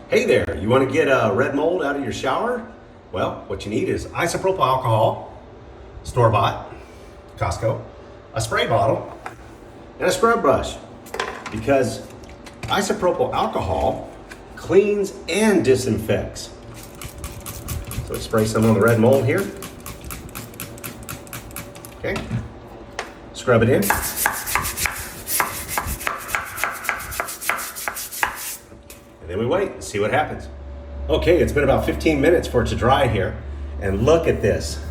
Hey there, you want to get red mold out of your shower? Well, what you need is isopropyl alcohol, store-bought, Costco, a spray bottle, and a scrub brush. Because isopropyl alcohol cleans and disinfects. So we spray some on the red mold here. Okay, scrub it in. And then we wait and see what happens. Okay, it's been about 15 minutes for it to dry here. And look at this.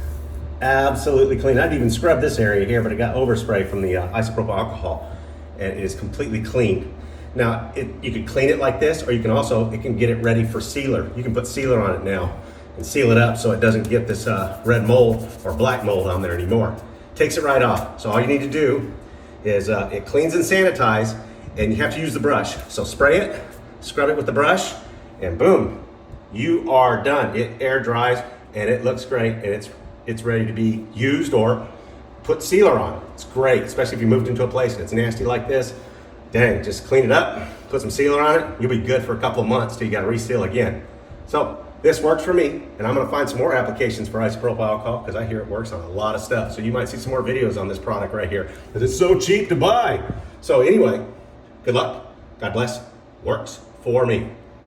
Absolutely clean. I didn't even scrub this area here, but it got overspray from the isopropyl alcohol. And it is completely clean. Now, you can clean it like this, or you can also, it can get it ready for sealer. You can put sealer on it now and seal it up so it doesn't get this red mold or black mold on there anymore. Takes it right off. So all you need to do is it cleans and sanitize, and you have to use the brush. So spray it, scrub it with the brush, and boom, you are done. It air dries and it looks great, and it's ready to be used or put sealer on. It's great, especially if you moved into a place and it's nasty like this. Dang, just clean it up, put some sealer on it, you'll be good for a couple of months till you gotta reseal again. So this works for me, and I'm gonna find some more applications for isopropyl alcohol because I hear it works on a lot of stuff. So you might see some more videos on this product right here because it's so cheap to buy. So anyway, good luck, God bless, works for me.